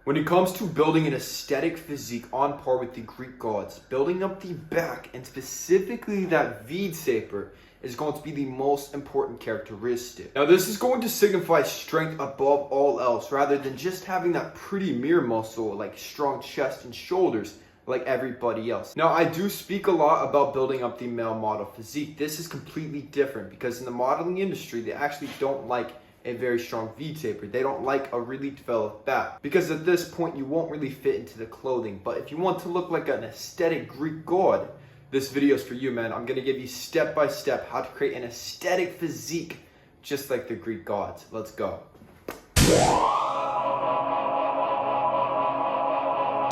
When it comes to building an aesthetic physique on par with the Greek gods, building up the back and specifically that V-taper is going to be the most important characteristic. Now this is going to signify strength above all else rather than just having that pretty mirror muscle like strong chest and shoulders like everybody else. Now I do speak a lot about building up the male model physique. This is completely different because in the modeling industry they actually don't like a very strong V-taper. They don't like a really developed back because at this point you won't really fit into the clothing. But if you want to look like an aesthetic Greek god, this video is for you, man. I'm gonna give you step by step how to create an aesthetic physique just like the Greek gods. Let's go.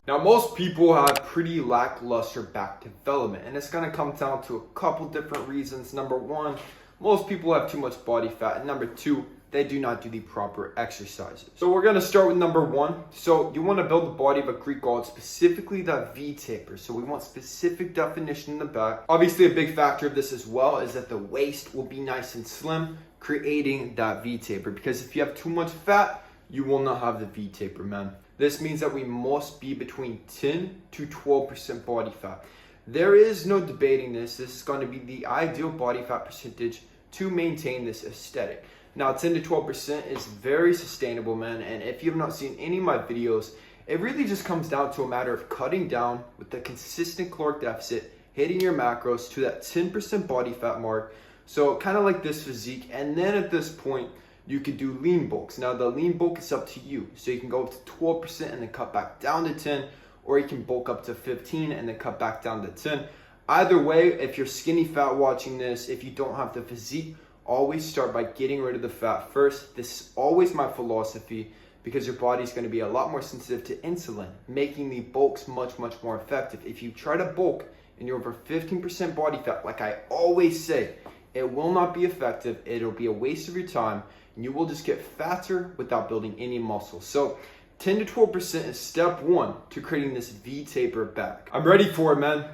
Now most people have pretty lackluster back development and it's gonna come down to a couple different reasons. Number one, most people have too much body fat, and number two, they do not do the proper exercises. So we're gonna start with number one. So you wanna build the body of a Greek god, specifically that V-taper. So we want specific definition in the back. Obviously a big factor of this as well is that the waist will be nice and slim, creating that V-taper. Because if you have too much fat, you will not have the V-taper, man. This means that we must be between 10 to 12% body fat. There is no debating this. This is gonna be the ideal body fat percentage to maintain this aesthetic. Now 10 to 12% is very sustainable, man, and if you have not seen any of my videos, it really just comes down to a matter of cutting down with a consistent caloric deficit, hitting your macros to that 10% body fat mark, so kind of like this physique, and then at this point, you could do lean bulks. Now the lean bulk is up to you, so you can go up to 12% and then cut back down to 10, or you can bulk up to 15 and then cut back down to 10. Either way, if you're skinny fat watching this, if you don't have the physique, always start by getting rid of the fat first. This is always my philosophy because your body's going to be a lot more sensitive to insulin, making the bulks much more effective. If you try to bulk and you're over 15% body fat, like I always say, it will not be effective. It'll be a waste of your time and you will just get fatter without building any muscle. So 10 to 12% is step one to creating this V-taper back. I'm ready for it, man.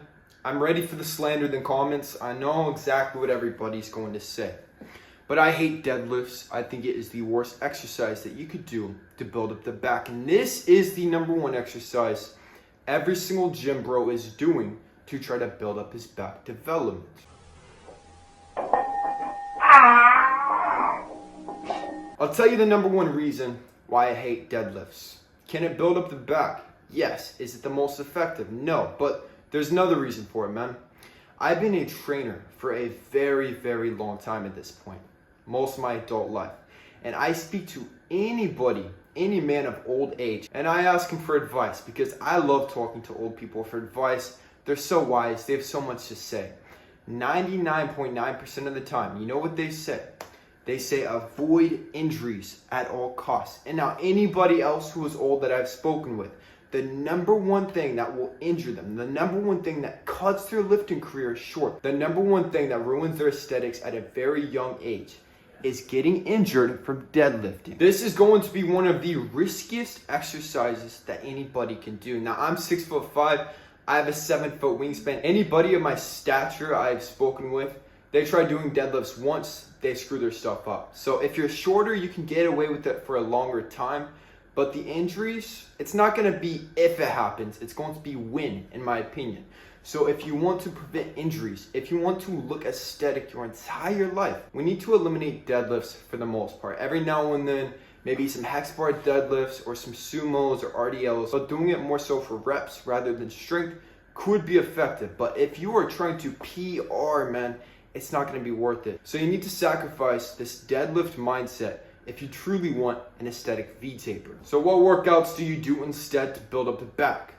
I'm ready for the slander in the comments. I know exactly what everybody's going to say. But I hate deadlifts. I think it is the worst exercise that you could do to build up the back. And this is the number one exercise every single gym bro is doing to try to build up his back development. I'll tell you the number one reason why I hate deadlifts. Can it build up the back? Yes. Is it the most effective? No. But there's another reason for it, man. I've been a trainer for a very long time at this point. Most of my adult life. And I speak to anybody, any man of old age, and I ask him for advice because I love talking to old people for advice. They're so wise. They have so much to say. 99.9% of the time, you know what they say? They say avoid injuries at all costs. And now anybody else who is old that I've spoken with, the number one thing that will injure them, the number one thing that cuts their lifting career short, the number one thing that ruins their aesthetics at a very young age is getting injured from deadlifting. This is going to be one of the riskiest exercises that anybody can do. Now I'm 6'5", I have a 7-foot wingspan. Anybody of my stature I've spoken with, they try doing deadlifts once, they screw their stuff up. So if you're shorter, you can get away with it for a longer time. But the injuries, it's not going to be if it happens, it's going to be when, in my opinion. So if you want to prevent injuries, if you want to look aesthetic your entire life, we need to eliminate deadlifts for the most part. Every now and then, maybe some hex bar deadlifts or some sumos or RDLs, but doing it more so for reps rather than strength could be effective. But if you are trying to PR, man, it's not going to be worth it. So you need to sacrifice this deadlift mindset if you truly want an aesthetic V-taper. So what workouts do you do instead to build up the back?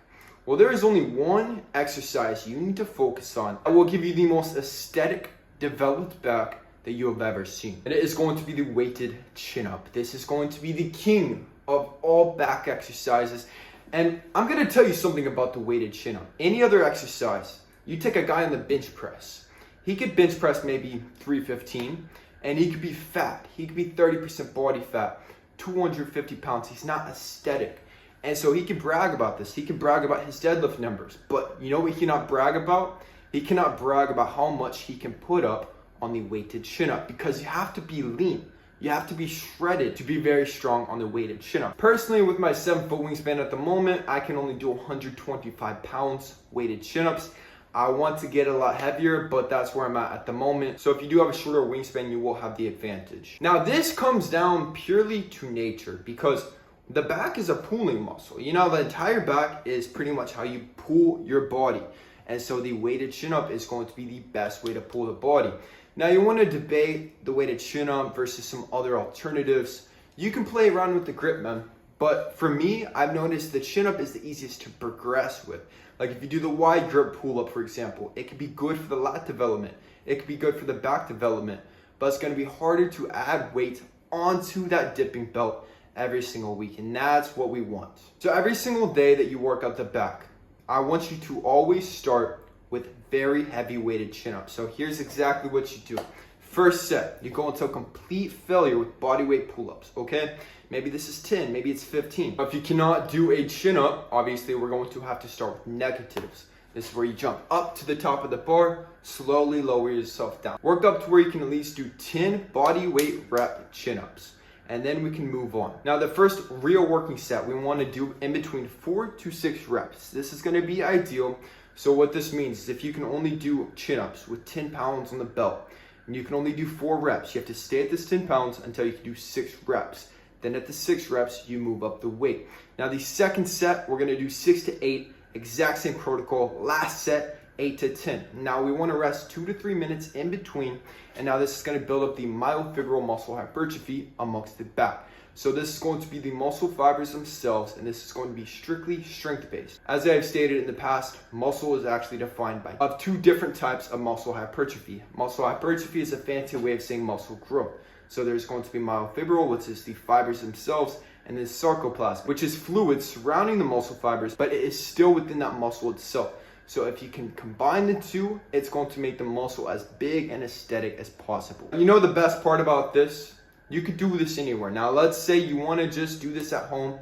Well, there is only one exercise you need to focus on that will give you the most aesthetic developed back that you have ever seen. And it is going to be the weighted chin-up. This is going to be the king of all back exercises. And I'm going to tell you something about the weighted chin-up. Any other exercise, you take a guy on the bench press. He could bench press maybe 315. And he could be fat. He could be 30% body fat, 250 pounds. He's not aesthetic. And so he can brag about this. He can brag about his deadlift numbers. But you know what he cannot brag about? He cannot brag about how much he can put up on the weighted chin-up because you have to be lean you have to be shredded to be very strong on the weighted chin-up. Personally, with my 7-foot wingspan at the moment, I can only do 125 pounds weighted chin-ups. I want to get a lot heavier, but that's where I'm at the moment. So if you do have a shorter wingspan, you will have the advantage. Now, this comes down purely to nature because the back is a pulling muscle. You know, the entire back is pretty much how you pull your body. And so the weighted chin-up is going to be the best way to pull the body. Now, you want to debate the weighted chin-up versus some other alternatives. You can play around with the grip, man. But for me, I've noticed the chin-up is the easiest to progress with. Like if you do the wide grip pull-up, for example, it could be good for the lat development. It could be good for the back development. But it's going to be harder to add weight onto that dipping belt every single week. And that's what we want. So every single day that you work out the back, I want you to always start with very heavy weighted chin-ups. So here's exactly what you do. First set, you go into a complete failure with body weight pull-ups, okay? Maybe this is 10, maybe it's 15. If you cannot do a chin-up, obviously we're going to have to start with negatives. This is where you jump up to the top of the bar, slowly lower yourself down. Work up to where you can at least do 10 body weight rep chin-ups. And then we can move on. Now, the first real working set, we want to do in between 4 to 6 reps. This is going to be ideal. So what this means is if you can only do chin-ups with 10 pounds on the belt, and you can only do 4 reps, you have to stay at this 10 pounds until you can do 6 reps. Then at the 6 reps, you move up the weight. Now, the second set, we're going to do 6 to 8, exact same protocol. Last set, 8 to 10. Now, we want to rest 2 to 3 minutes in between. And now this is going to build up the myofibral muscle hypertrophy amongst the back. So this is going to be the muscle fibers themselves, and this is going to be strictly strength-based. As I have stated in the past, muscle is actually defined by of 2 different types of muscle hypertrophy. Muscle hypertrophy is a fancy way of saying muscle growth. So there's going to be myofibral, which is the fibers themselves, and then sarcoplasm, which is fluid surrounding the muscle fibers, but it is still within that muscle itself. So if you can combine the two, it's going to make the muscle as big and aesthetic as possible. You know the best part about this? You could do this anywhere. Now, let's say you want to just do this at home.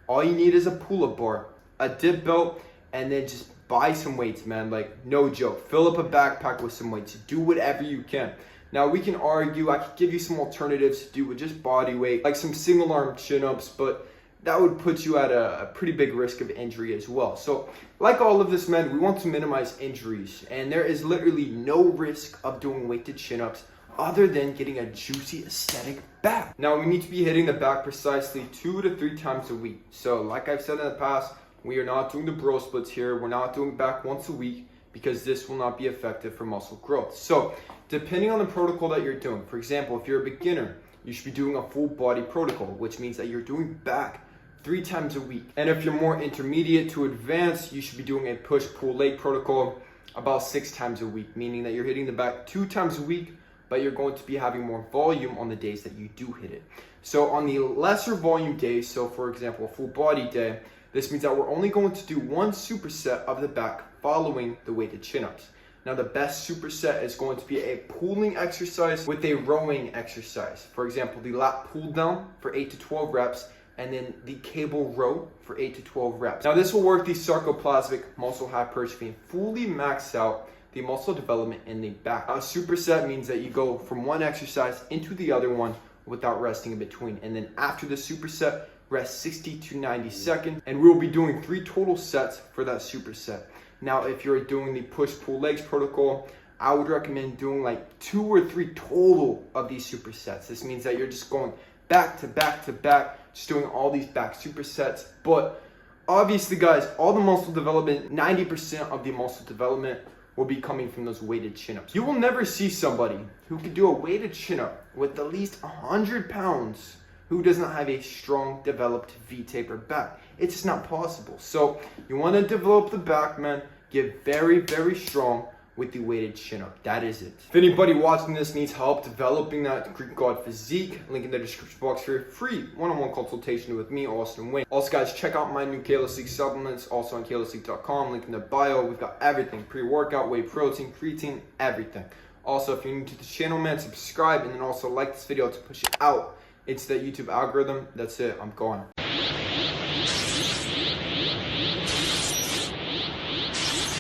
All you need is a pull-up bar, a dip belt, and then just buy some weights, man. Like, no joke. Fill up a backpack with some weights. Do whatever you can. Now, we can argue. I could give you some alternatives to do with just body weight, like some single arm chin-ups, but that would put you at a pretty big risk of injury as well. So, like all of this, man, we want to minimize injuries. And there is literally no risk of doing weighted chin-ups other than getting a juicy aesthetic back. Now, we need to be hitting the back precisely 2 to 3 times a week. So like I've said in the past, we are not doing the bro splits here. We're not doing back once a week because this will not be effective for muscle growth. So depending on the protocol that you're doing, for example, if you're a beginner, you should be doing a full body protocol, which means that you're doing back 3 times a week. And if you're more intermediate to advanced, you should be doing a push-pull leg protocol about 6 times a week, meaning that you're hitting the back 2 times a week, but you're going to be having more volume on the days that you do hit it. So on the lesser volume days, so for example, a full body day, this means that we're only going to do 1 superset of the back following the weighted chin-ups. Now, the best superset is going to be a pulling exercise with a rowing exercise. For example, the lat pull down for 8 to 12 reps, and then the cable row for 8 to 12 reps. Now, this will work the sarcoplasmic muscle hypertrophy and fully max out the muscle development in the back. A superset means that you go from one exercise into the other one without resting in between. And then after the superset, rest 60 to 90 seconds. And we'll be doing 3 total sets for that superset. Now, if you're doing the push-pull legs protocol, I would recommend doing like 2 or 3 total of these supersets. This means that you're just going back to back to back, just doing all these back supersets. But obviously, guys, all the muscle development, 90% of the muscle development will be coming from those weighted chin-ups. You will never see somebody who could do a weighted chin-up with at least 100 pounds who does not have a strong developed V-taper back. It's just not possible. So you want to develop the back, man. Get very, very strong with the weighted chin-up. That is it. If anybody watching this needs help developing that Greek god physique, link in the description box for a free one-on-one consultation with me, Austin Wayne. Also, guys, check out my new kalosique supplements, also on kalosique.com. Link in the bio. We've got everything: pre-workout, whey protein, creatine, everything. Also, if you're new to the channel, man, subscribe, and then also like this video to push it out into the YouTube algorithm. That's it. I'm gone.